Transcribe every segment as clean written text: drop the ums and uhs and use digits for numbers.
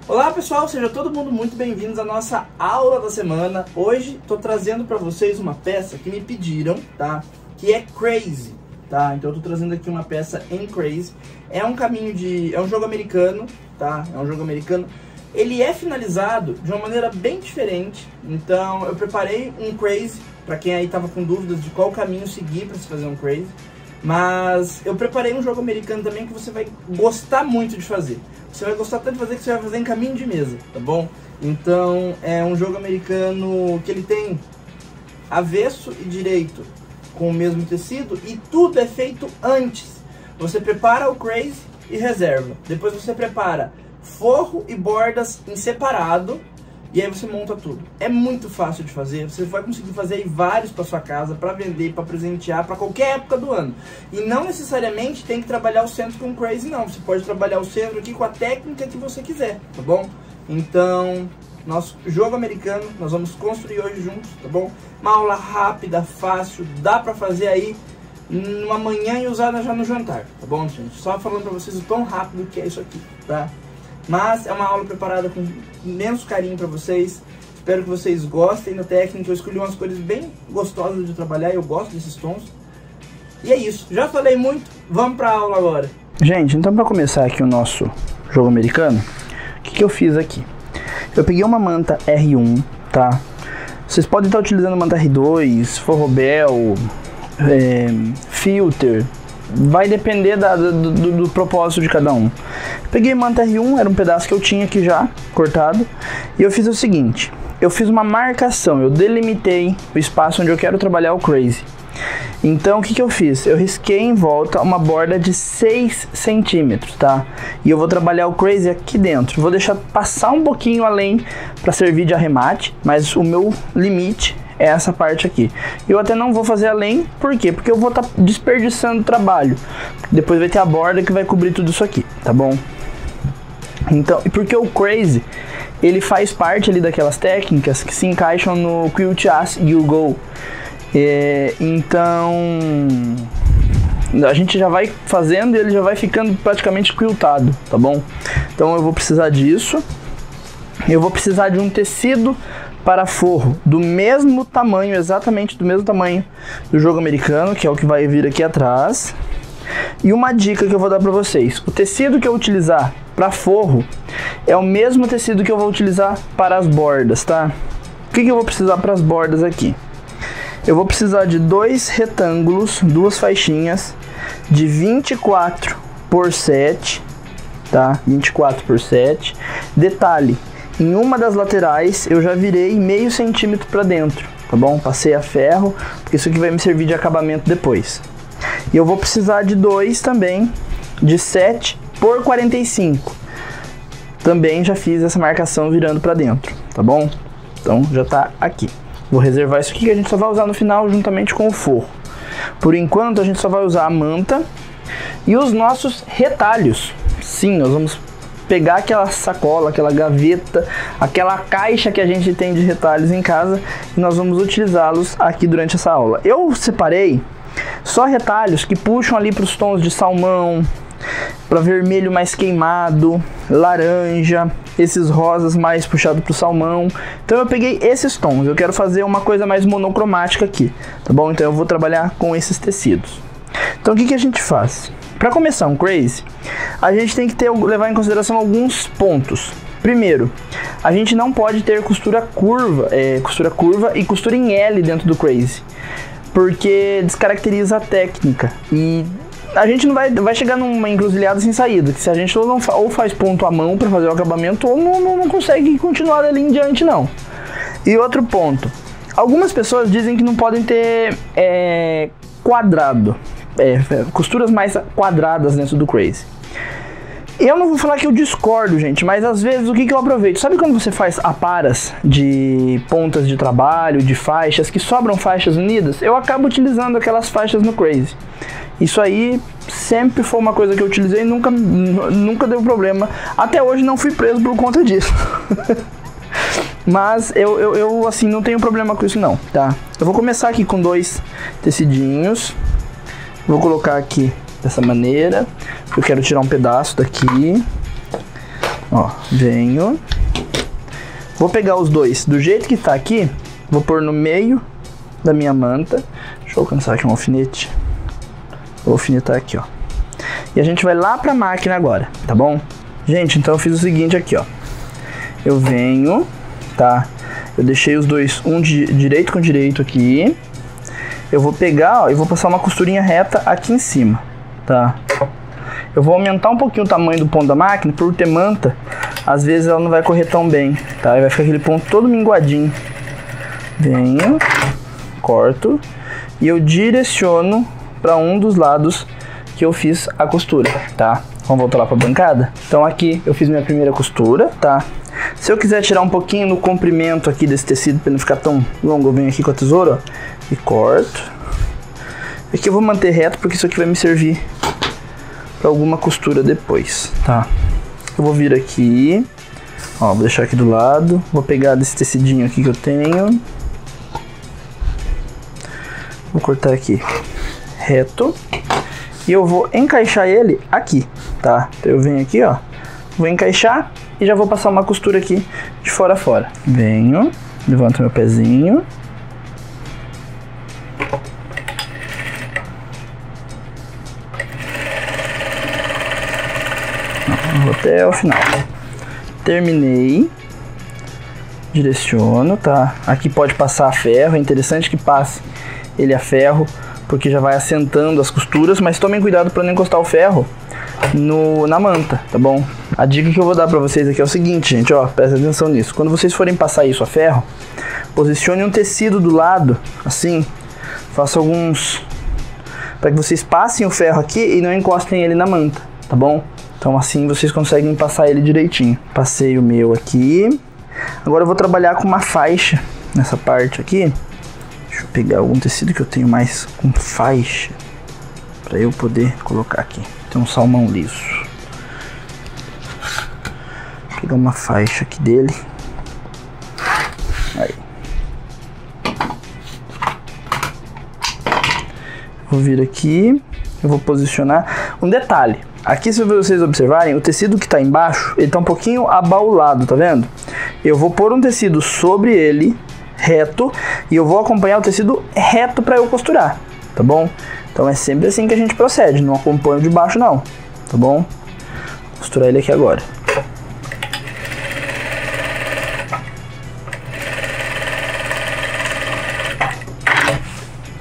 Olá pessoal, seja todo mundo muito bem-vindos à nossa aula da semana. Hoje estou trazendo para vocês uma peça que me pediram, tá? Que é Crazy, tá? Então eu estou trazendo aqui uma peça em Crazy. É um jogo americano, tá? É um jogo americano. Ele é finalizado de uma maneira bem diferente. Então eu preparei um Crazy para quem aí tava com dúvidas de qual caminho seguir para se fazer um Crazy. Mas eu preparei um jogo americano também que você vai gostar muito de fazer. Você vai gostar tanto de fazer que você vai fazer em caminho de mesa, tá bom? Então é um jogo americano que ele tem avesso e direito com o mesmo tecido e tudo é feito antes. Você prepara o Crazy e reserva. Depois você prepara forro e bordas em separado e aí você monta tudo. É muito fácil de fazer, você vai conseguir fazer aí vários para sua casa, para vender, para presentear, para qualquer época do ano. E não necessariamente tem que trabalhar o centro com Crazy não, você pode trabalhar o centro aqui com a técnica que você quiser, tá bom? Então, nosso jogo americano, nós vamos construir hoje juntos, tá bom? Uma aula rápida, fácil, dá para fazer aí numa manhã e usar já no jantar, tá bom, gente? Só falando para vocês o tão rápido que é isso aqui, tá? Mas é uma aula preparada com imenso carinho para vocês. Espero que vocês gostem da técnica. Eu escolhi umas cores bem gostosas de trabalhar e eu gosto desses tons. E é isso. Já falei muito, vamos para a aula agora. Gente, então para começar aqui o nosso jogo americano, o que eu fiz aqui? Eu peguei uma manta R1, tá? Vocês podem estar utilizando manta R2, forrobel, filter. Vai depender do propósito de cada um. Peguei manta R1, era um pedaço que eu tinha aqui já cortado. E eu fiz o seguinte, eu fiz uma marcação, eu delimitei o espaço onde eu quero trabalhar o Crazy. Então o que eu fiz? Eu risquei em volta uma borda de 6 centímetros, tá? E eu vou trabalhar o Crazy aqui dentro. Vou deixar passar um pouquinho além para servir de arremate, mas o meu limite é essa parte aqui. Eu até não vou fazer além, por quê? Porque eu vou estar desperdiçando trabalho. Depois vai ter a borda que vai cobrir tudo isso aqui, tá bom? Então, e porque o Crazy, ele faz parte ali daquelas técnicas que se encaixam no Quilt As You Go. Então, a gente já vai fazendo e ele já vai ficando praticamente quiltado, tá bom? Então eu vou precisar disso. Eu vou precisar de um tecido para forro do mesmo tamanho, exatamente do mesmo tamanho do jogo americano, que é o que vai vir aqui atrás. E uma dica que eu vou dar para vocês: o tecido que eu utilizar para forro é o mesmo tecido que eu vou utilizar para as bordas, tá? O que eu vou precisar para as bordas aqui? Eu vou precisar de 2 retângulos, 2 faixinhas de 24 por 7, tá? 24 por 7. Detalhe: em uma das laterais eu já virei meio centímetro para dentro, tá bom? Passei a ferro, porque isso aqui vai me servir de acabamento depois. E eu vou precisar de 2 também, de 7 por 45. Também já fiz essa marcação virando para dentro, tá bom? Então já tá aqui. Vou reservar isso aqui que a gente só vai usar no final juntamente com o forro. Por enquanto a gente só vai usar a manta e os nossos retalhos. Sim, nós vamos pegar aquela sacola, aquela gaveta, aquela caixa que a gente tem de retalhos em casa e nós vamos utilizá-los aqui durante essa aula. Eu separei só retalhos que puxam ali para os tons de salmão, para vermelho mais queimado, laranja, esses rosas mais puxados para o salmão. Então eu peguei esses tons, eu quero fazer uma coisa mais monocromática aqui, tá bom? Então eu vou trabalhar com esses tecidos. Então o que a gente faz? Para começar um Crazy, a gente tem que levar em consideração alguns pontos. Primeiro, a gente não pode ter costura curva e costura em L dentro do Crazy, porque descaracteriza a técnica e a gente não vai chegar numa encruzilhada sem saída, que se a gente ou faz ponto à mão para fazer o acabamento ou não consegue continuar dali em diante não. E outro ponto, algumas pessoas dizem que não podem ter costuras mais quadradas dentro do Crazy. Eu não vou falar que eu discordo, gente, mas às vezes o que eu aproveito? Sabe quando você faz aparas de pontas de trabalho, de faixas, que sobram faixas unidas? Eu acabo utilizando aquelas faixas no Crazy. Isso aí sempre foi uma coisa que eu utilizei e nunca deu problema. Até hoje não fui preso por conta disso. Mas eu assim, não tenho problema com isso não, tá? Eu vou começar aqui com 2 tecidinhos. Vou colocar aqui dessa maneira. Eu quero tirar um pedaço daqui. Ó, venho. Vou pegar os dois do jeito que tá aqui, vou pôr no meio da minha manta. Deixa eu alcançar aqui um alfinete. Vou alfinetar aqui, ó. E a gente vai lá pra máquina agora, tá bom? Gente, então eu fiz o seguinte aqui, ó. Eu venho, tá? Eu deixei os dois, um direito com direito aqui. Eu vou pegar, ó, e vou passar uma costurinha reta aqui em cima, tá? Eu vou aumentar um pouquinho o tamanho do ponto da máquina, por ter manta, às vezes ela não vai correr tão bem, tá? E vai ficar aquele ponto todo minguadinho. Venho, corto e eu direciono para um dos lados que eu fiz a costura, tá? Vamos voltar lá para a bancada? Então aqui eu fiz minha primeira costura, tá? Se eu quiser tirar um pouquinho no comprimento aqui desse tecido para não ficar tão longo, eu venho aqui com a tesoura, ó, e corto. Aqui eu vou manter reto porque isso aqui vai me servir para alguma costura depois, tá? Eu vou vir aqui, ó, vou deixar aqui do lado, vou pegar desse tecidinho aqui que eu tenho, vou cortar aqui reto e eu vou encaixar ele aqui, tá? Então eu venho aqui, ó, vou encaixar e já vou passar uma costura aqui de fora a fora. Venho, levanto meu pezinho. Vou até o final. Terminei. Direciono, tá? Aqui pode passar a ferro, é interessante que passe ele a ferro, porque já vai assentando as costuras, mas tomem cuidado para não encostar o ferro na manta, tá bom? A dica que eu vou dar para vocês aqui é o seguinte, gente, ó, presta atenção nisso. Quando vocês forem passar isso a ferro, posicione um tecido do lado, assim, faça alguns, para que vocês passem o ferro aqui e não encostem ele na manta, tá bom? Então assim vocês conseguem passar ele direitinho. Passei o meu aqui. Agora eu vou trabalhar com uma faixa nessa parte aqui. Deixa eu pegar algum tecido que eu tenho mais com faixa, para eu poder colocar aqui. Tem um salmão liso. Vou pegar uma faixa aqui dele. Aí. Vou vir aqui. Eu vou posicionar. Um detalhe. Aqui, se vocês observarem, o tecido que está embaixo, ele está um pouquinho abaulado, tá vendo? Eu vou pôr um tecido sobre ele, reto, e eu vou acompanhar o tecido reto para eu costurar, tá bom? Então é sempre assim que a gente procede, não acompanho de baixo não, tá bom? Vou costurar ele aqui agora.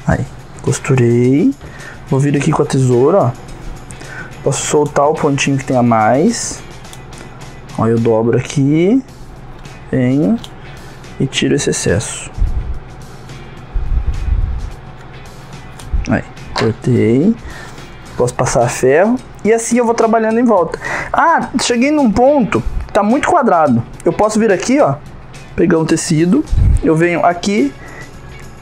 Aí, costurei, vou vir aqui com a tesoura, ó. Posso soltar o pontinho que tem a mais. Ó, eu dobro aqui, venho e tiro esse excesso. Aí, cortei. Posso passar a ferro e assim eu vou trabalhando em volta. Ah, cheguei num ponto que tá muito quadrado. Eu posso vir aqui, ó, pegar um tecido, eu venho aqui,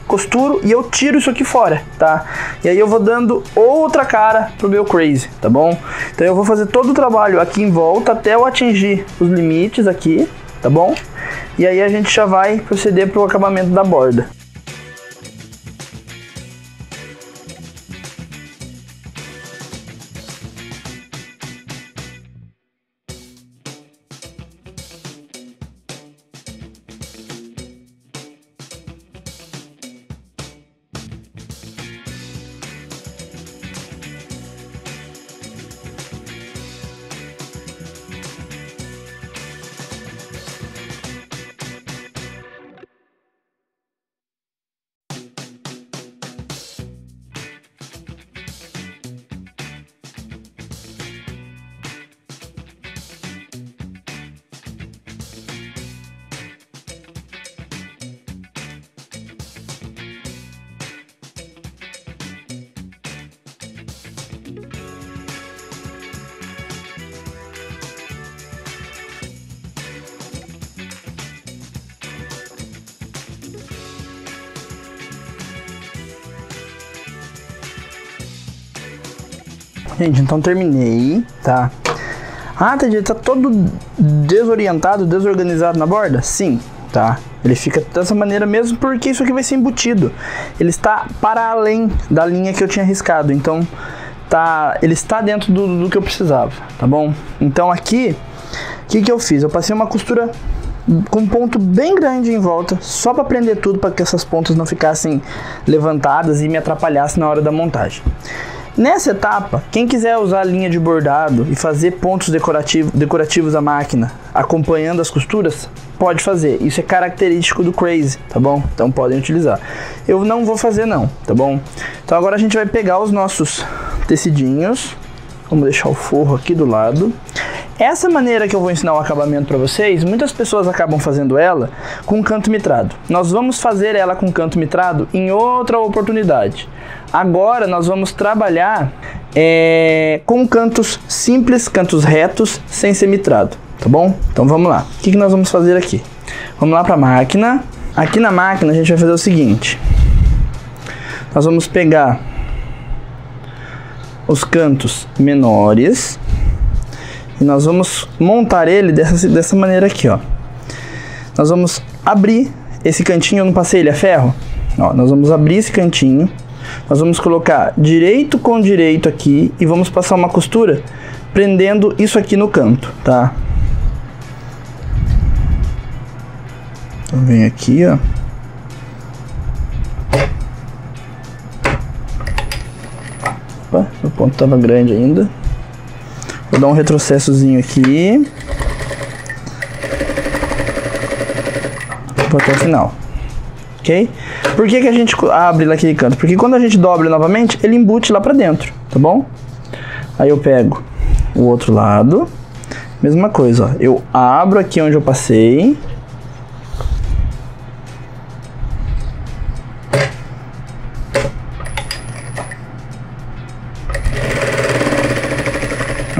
costuro e eu tiro isso aqui fora, tá? E aí eu vou dando outra cara pro meu crazy, tá bom? Então eu vou fazer todo o trabalho aqui em volta até eu atingir os limites aqui, tá bom? E aí a gente já vai proceder pro acabamento da borda. Gente, então terminei, tá? Ah, tá todo desorientado, desorganizado na borda? Sim, tá? Ele fica dessa maneira mesmo porque isso aqui vai ser embutido. Ele está para além da linha que eu tinha riscado, então ele está dentro do que eu precisava, tá bom? Então aqui, o que eu fiz? Eu passei uma costura com um ponto bem grande em volta, só para prender tudo, para que essas pontas não ficassem levantadas e me atrapalhassem na hora da montagem. Nessa etapa, quem quiser usar linha de bordado e fazer pontos decorativos à máquina, acompanhando as costuras, pode fazer. Isso é característico do Crazy, tá bom? Então podem utilizar. Eu não vou fazer não, tá bom? Então agora a gente vai pegar os nossos tecidinhos. Vamos deixar o forro aqui do lado. Essa maneira que eu vou ensinar o acabamento para vocês, muitas pessoas acabam fazendo ela com canto mitrado. Nós vamos fazer ela com canto mitrado em outra oportunidade. Agora nós vamos trabalhar com cantos simples, cantos retos, sem ser mitrado, tá bom? Então vamos lá. O que nós vamos fazer aqui? Vamos lá para a máquina. Aqui na máquina a gente vai fazer o seguinte. Nós vamos pegar os cantos menores e nós vamos montar ele dessa maneira aqui, ó. Nós vamos abrir esse cantinho, eu não passei ele a ferro, ó, nós vamos abrir esse cantinho, nós vamos colocar direito com direito aqui e vamos passar uma costura prendendo isso aqui no canto, tá? Então vem aqui, ó. Opa, o ponto estava grande ainda. Vou dar um retrocessozinho aqui. Vou até o final. Ok? Por que a gente abre naquele canto? Porque quando a gente dobra novamente, ele embute lá pra dentro, tá bom? Aí eu pego o outro lado. Mesma coisa, ó. Eu abro aqui onde eu passei.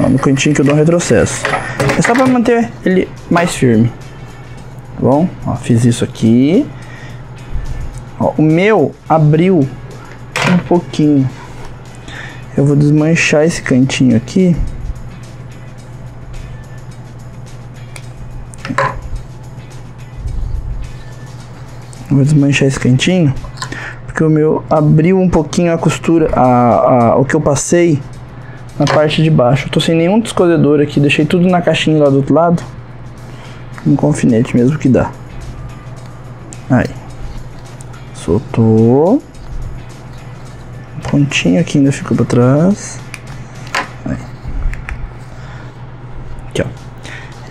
No cantinho que eu dou um retrocesso. É só para manter ele mais firme. Tá bom? Ó, fiz isso aqui. Ó, o meu abriu um pouquinho. Eu vou desmanchar esse cantinho aqui. Eu vou desmanchar esse cantinho. Porque o meu abriu um pouquinho a costura, o que eu passei na parte de baixo. Eu tô sem nenhum descosedor aqui, deixei tudo na caixinha lá do outro lado. Com alfinete mesmo que dá. Aí. Soltou. Um pontinho aqui ainda ficou pra trás. Aí. Aqui, ó.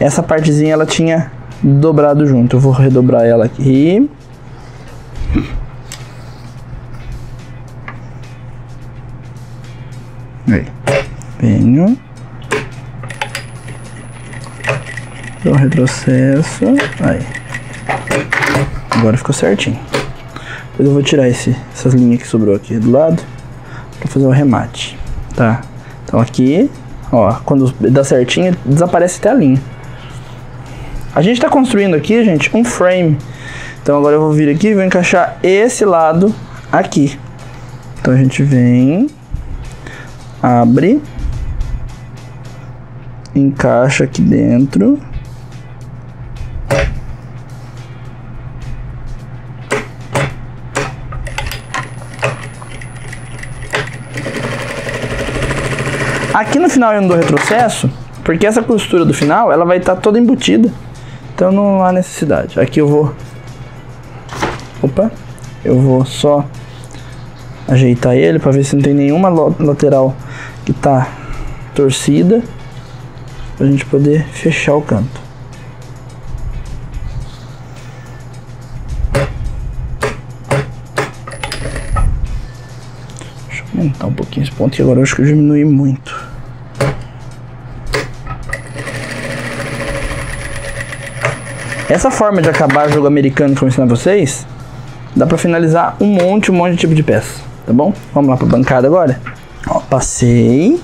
Essa partezinha ela tinha dobrado junto. Eu vou redobrar ela aqui. Aí. Venho. Dou um retrocesso. Aí. Agora ficou certinho. Depois eu vou tirar essas linhas que sobrou aqui do lado pra fazer o remate. Tá? Então aqui, ó, quando dá certinho, desaparece até a linha. A gente tá construindo aqui, gente, um frame. Então agora eu vou vir aqui e vou encaixar esse lado aqui. Então a gente vem, abre, encaixa aqui dentro. Aqui no final eu não dou retrocesso, porque essa costura do final, ela vai estar toda embutida. Então não há necessidade. Aqui eu vou... Opa! Eu vou só ajeitar ele para ver se não tem nenhuma lateral que tá torcida, pra gente poder fechar o canto. Deixa eu aumentar um pouquinho esse ponto, que agora eu acho que eu diminui muito. Essa forma de acabar jogo americano que eu vou ensinar vocês, dá pra finalizar um monte de tipo de peça, tá bom? Vamos lá pra bancada agora. Ó, passei.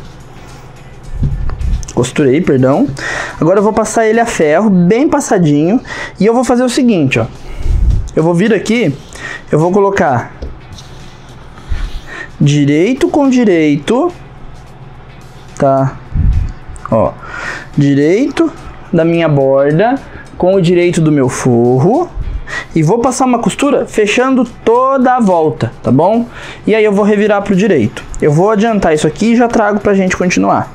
Costurei, perdão. Agora eu vou passar ele a ferro, bem passadinho. E eu vou fazer o seguinte, ó. Eu vou vir aqui, eu vou colocar direito com direito, tá? Ó, direito da minha borda com o direito do meu forro. E vou passar uma costura fechando toda a volta, tá bom? E aí eu vou revirar pro direito. Eu vou adiantar isso aqui e já trago pra gente continuar.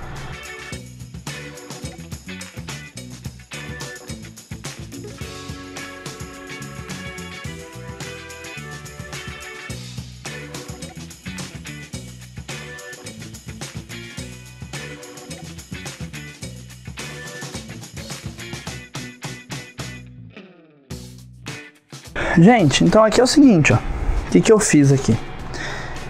Gente, então aqui é o seguinte, ó. O que eu fiz aqui?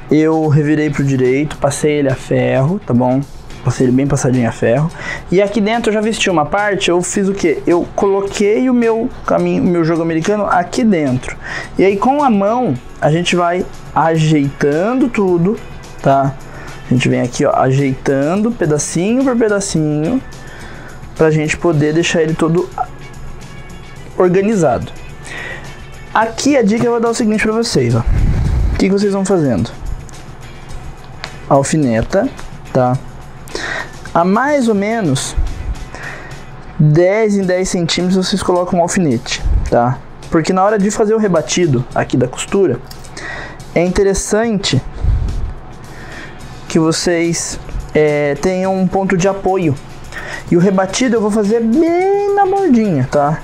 Eu revirei pro direito, passei ele a ferro, tá bom? Passei ele bem passadinho a ferro. E aqui dentro eu já vesti uma parte, eu fiz o quê? Eu coloquei o meu caminho, o meu jogo americano aqui dentro. E aí com a mão, a gente vai ajeitando tudo, tá? A gente vem aqui, ó, ajeitando pedacinho por pedacinho, pra gente poder deixar ele todo organizado. Aqui a dica eu vou dar o seguinte pra vocês, ó. O que vocês vão fazendo? Alfineta, tá? A mais ou menos 10 em 10 centímetros vocês colocam um alfinete, tá? Porque na hora de fazer o rebatido aqui da costura, é interessante que vocês tenham um ponto de apoio. E o rebatido eu vou fazer bem na bordinha, tá?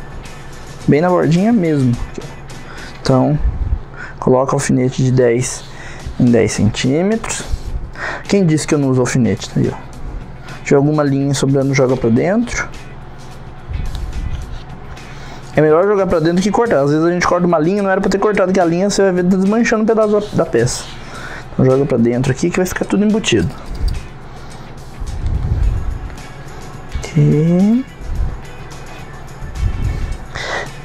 Bem na bordinha mesmo. Então, coloca alfinete de 10 em 10 centímetros. Quem disse que eu não uso alfinete? Tá aí, ó. Se alguma linha sobrando, joga pra dentro. É melhor jogar pra dentro que cortar. Às vezes a gente corta uma linha, não era pra ter cortado, que a linha você vai ver desmanchando um pedaço da peça. Então joga pra dentro aqui que vai ficar tudo embutido. Ok.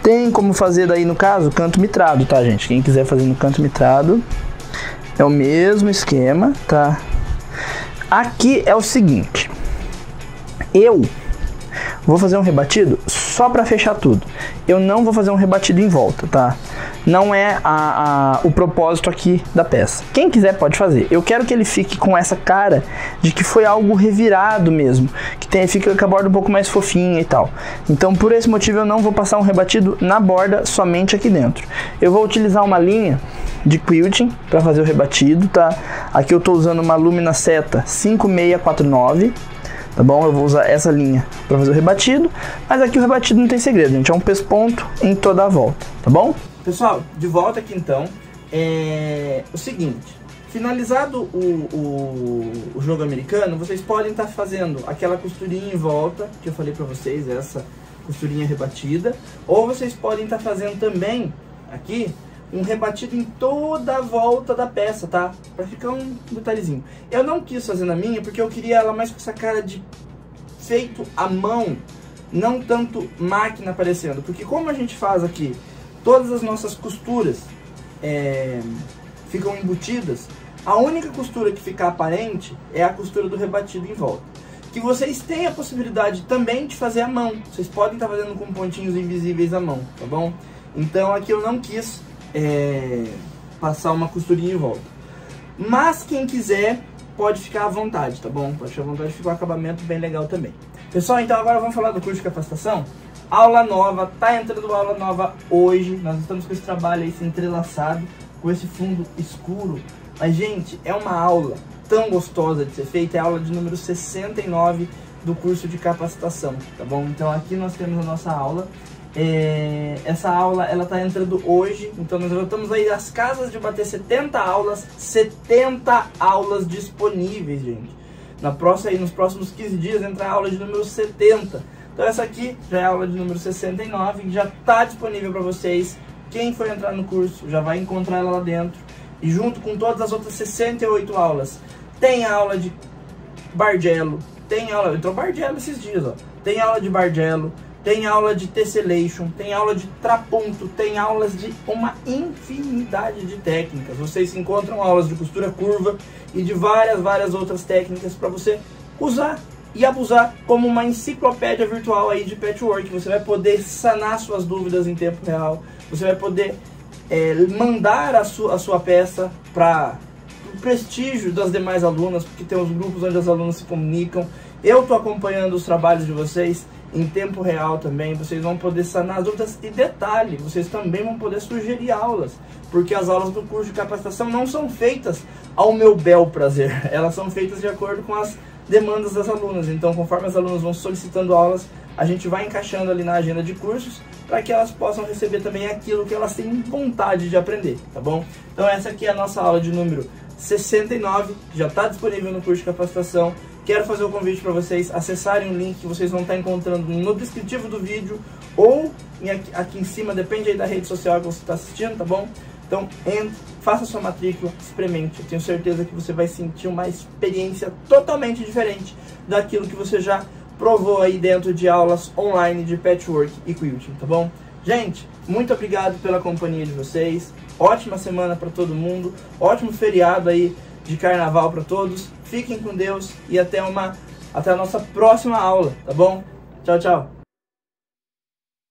Tem como fazer daí, no caso, canto mitrado, tá, gente? Quem quiser fazer no canto mitrado, é o mesmo esquema, tá? Aqui é o seguinte. Eu vou fazer um rebatido só pra fechar tudo. Eu não vou fazer um rebatido em volta, tá? Não é o propósito aqui da peça. Quem quiser pode fazer. Eu quero que ele fique com essa cara de que foi algo revirado mesmo. Que fica com a borda um pouco mais fofinha e tal. Então por esse motivo eu não vou passar um rebatido na borda, somente aqui dentro. Eu vou utilizar uma linha de quilting para fazer o rebatido, tá? Aqui eu tô usando uma Lumina Seta 5649. Tá bom? Eu vou usar essa linha para fazer o rebatido, mas aqui o rebatido não tem segredo, gente, é um pesponto em toda a volta, tá bom? Pessoal, de volta aqui então, o seguinte, finalizado o jogo americano, vocês podem estar fazendo aquela costurinha em volta, que eu falei para vocês, essa costurinha rebatida, ou vocês podem estar fazendo também, aqui, um rebatido em toda a volta da peça, tá? Pra ficar um detalhezinho. Eu não quis fazer na minha porque eu queria ela mais com essa cara de feito à mão, não tanto máquina aparecendo. Porque como a gente faz aqui, todas as nossas costuras ficam embutidas, a única costura que fica aparente é a costura do rebatido em volta. Que vocês têm a possibilidade também de fazer à mão. Vocês podem estar fazendo com pontinhos invisíveis à mão, tá bom? Então aqui eu não quis passar uma costurinha em volta. Mas quem quiser pode ficar à vontade, tá bom? Pode ficar à vontade, fica um acabamento bem legal também. Pessoal, então agora vamos falar do curso de capacitação. Aula nova, tá entrando aula nova hoje. Nós estamos com esse trabalho aí se entrelaçado, com esse fundo escuro. Mas, gente, é uma aula tão gostosa de ser feita. É a aula de número 69 do curso de capacitação, tá bom? Então aqui nós temos a nossa aula. Essa aula ela tá entrando hoje, então nós já estamos aí às casas de bater 70 aulas disponíveis, gente. Nos próximos 15 dias entra a aula de número 70. Então essa aqui já é a aula de número 69, que já está disponível para vocês. Quem for entrar no curso já vai encontrar ela lá dentro. E junto com todas as outras 68 aulas, tem a aula de Bargello, tem aula, entrou Bargello esses dias, ó. Tem aula de Bargello, tem aula de tessellation, tem aula de trapunto, tem aulas de uma infinidade de técnicas. Vocês encontram aulas de costura curva e de várias outras técnicas para você usar e abusar como uma enciclopédia virtual aí de patchwork. Você vai poder sanar suas dúvidas em tempo real, você vai poder mandar a sua peça para o prestígio das demais alunas, porque tem os grupos onde as alunas se comunicam. Eu estou acompanhando os trabalhos de vocês em tempo real também, vocês vão poder sanar as dúvidas. E detalhe, vocês também vão poder sugerir aulas, porque as aulas do curso de capacitação não são feitas ao meu bel prazer, elas são feitas de acordo com as demandas das alunas. Então, conforme as alunas vão solicitando aulas, a gente vai encaixando ali na agenda de cursos, para que elas possam receber também aquilo que elas têm vontade de aprender, tá bom? Então essa aqui é a nossa aula de número 69, que já está disponível no curso de capacitação. Quero fazer o convite para vocês acessarem o link que vocês vão estar encontrando no descritivo do vídeo ou aqui em cima, depende aí da rede social que você está assistindo, tá bom? Então, faça sua matrícula, experimente. Eu tenho certeza que você vai sentir uma experiência totalmente diferente daquilo que você já provou aí dentro de aulas online de patchwork e quilting, tá bom? Gente, muito obrigado pela companhia de vocês. Ótima semana para todo mundo. Ótimo feriado aí de carnaval para todos. Fiquem com Deus e até a nossa próxima aula, tá bom? Tchau, tchau.